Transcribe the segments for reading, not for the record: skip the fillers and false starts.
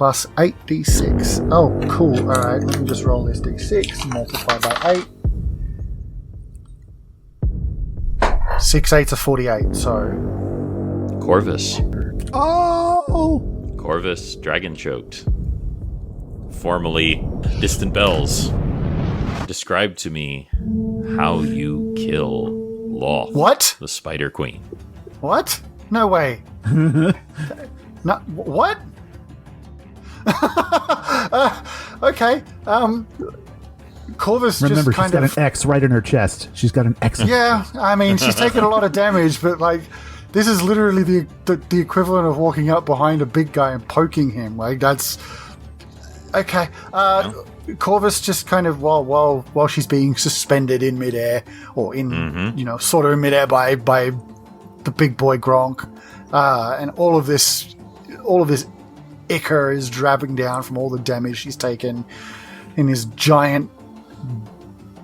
plus 8d6. Oh, cool. Alright, let me just roll this d6, multiply by 8. 6 8s are 48, so... Corvus. Oh! Corvus, dragon choked. Formerly Distant Bells. Describe to me how you kill Loth, What? the Spider Queen. What? No way. No, what? Okay. Corvus Remember, just kind she's got of... an X right in her chest. She's got an X. Yeah, I mean, she's taken a lot of damage, but, like, this is literally the equivalent of walking up behind a big guy and poking him. Like, that's... Okay. Corvus just kind of, while she's being suspended in midair, or in, sort of in midair by the big boy Gronk, and all of this ichor is dragging down from all the damage she's taken in this giant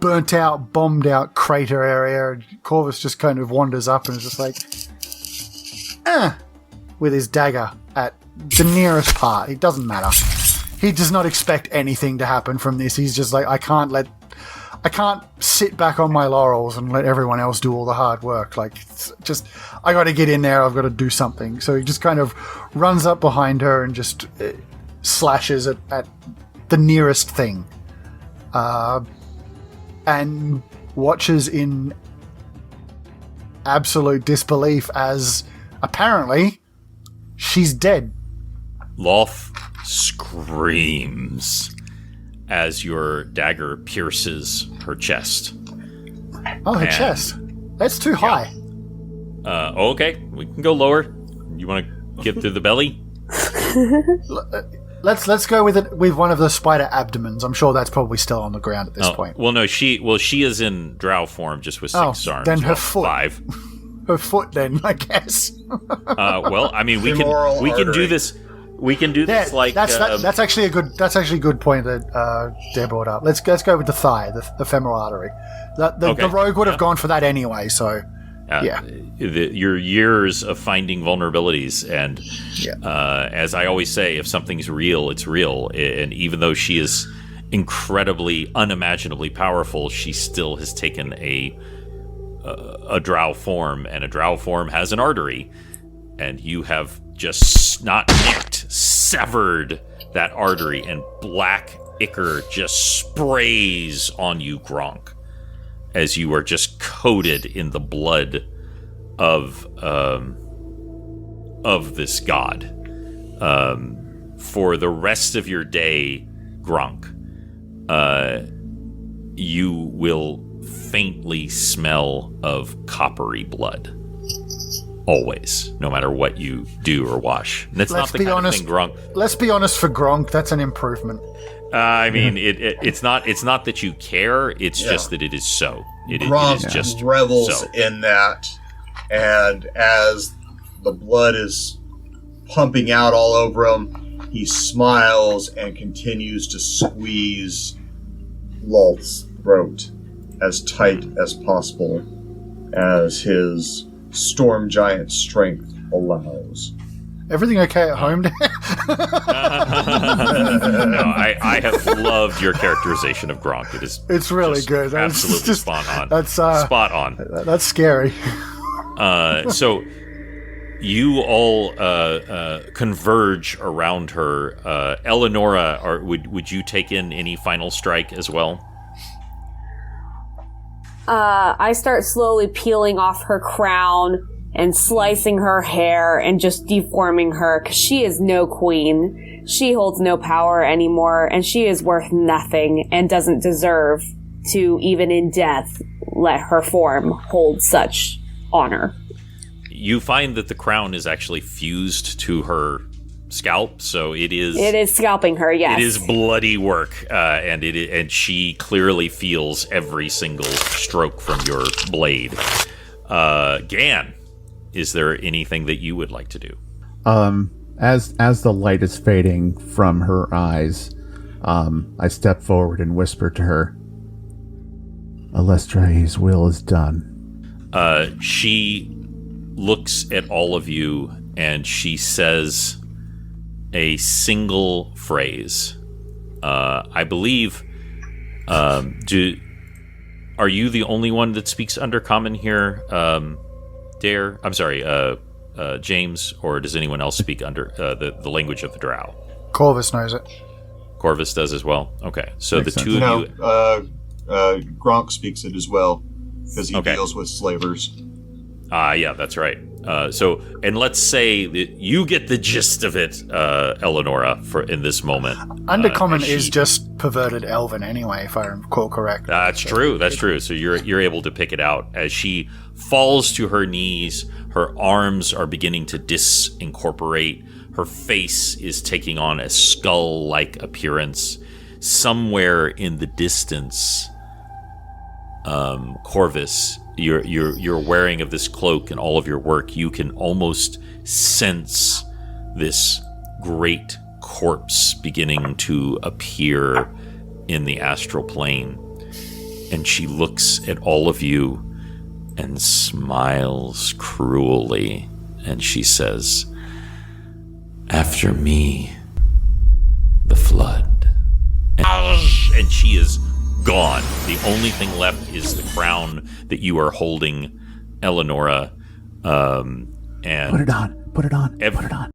burnt out, bombed out crater area. Corvus just kind of wanders up and is just like, with his dagger at the nearest part. It doesn't matter. He does not expect anything to happen from this. He's just like, I can't sit back on my laurels and let everyone else do all the hard work. Like, it's just, I got to get in there. I've got to do something. So he just kind of runs up behind her and just slashes at the nearest thing. And watches in absolute disbelief as apparently she's dead. Loth screams as your dagger pierces her chest. Oh, her chest. That's too high. Okay, we can go lower. You want to get through the belly? Let's go with it with one of the spider abdomens. I'm sure that's probably still on the ground at this point. Well, no, she is in drow form, just with 6 arms. Then her foot. 5. Her foot, then, I guess. Well, I mean, we can do this. We can do this that's actually a good point that Deb brought up. Let's go with the thigh, the femoral artery. The rogue would have gone for that anyway. So yeah, your years of finding vulnerabilities, and as I always say, if something's real, it's real. And even though she is incredibly, unimaginably powerful, she still has taken a drow form, and a drow form has an artery, and you have just not nicked, severed that artery, and black ichor just sprays on you, Gronk, as you are just coated in the blood of this god. For the rest of your day, Gronk, you will faintly smell of coppery blood. Always, no matter what you do or wash. And that's not the kind of thing Gronk... Let's be honest, for Gronk, that's an improvement. I mean, it's not that you care, it's just that it is so. Gronk it is just revels so. in that, and as the blood is pumping out all over him, he smiles and continues to squeeze Lolth's throat as tight as possible as his storm giant strength allows. Everything okay at home? No, I have loved your characterization of Gronk. It's really good. Absolutely just, spot on. That's spot on. That's scary. So you all converge around her. Eleonora, would you take in any final strike as well? I start slowly peeling off her crown and slicing her hair and just deforming her, because she is no queen. She holds no power anymore, and she is worth nothing and doesn't deserve to, even in death, let her form hold such honor. You find that the crown is actually fused to her scalp, so it is scalping her. Yes, it is bloody work, and she clearly feels every single stroke from your blade. Gan, is there anything that you would like to do? As the light is fading from her eyes, I step forward and whisper to her, Alestrae's will is done. She looks at all of you and she says, a single phrase. I believe. Are you the only one that speaks Undercommon here, Dare? I'm sorry, James, or does anyone else speak under the language of the Drow? Corvus knows it. Corvus does as well. Okay, so Makes the sense. two of you. Gronk speaks it as well because he deals with slavers. Yeah, that's right. And let's say that you get the gist of it, Eleonora, in this moment. Undercommon is just perverted Elven anyway, if I recall correct. That's true. That's true. So you're able to pick it out as she falls to her knees. Her arms are beginning to disincorporate. Her face is taking on a skull-like appearance. Somewhere in the distance, Corvus, you're wearing of this cloak and all of your work, you can almost sense this great corpse beginning to appear in the astral plane. And she looks at all of you and smiles cruelly, and she says, "After me, the flood." And she is gone. The only thing left is the crown that you are holding, Eleonora. And Put it on. Put it on. Put it on.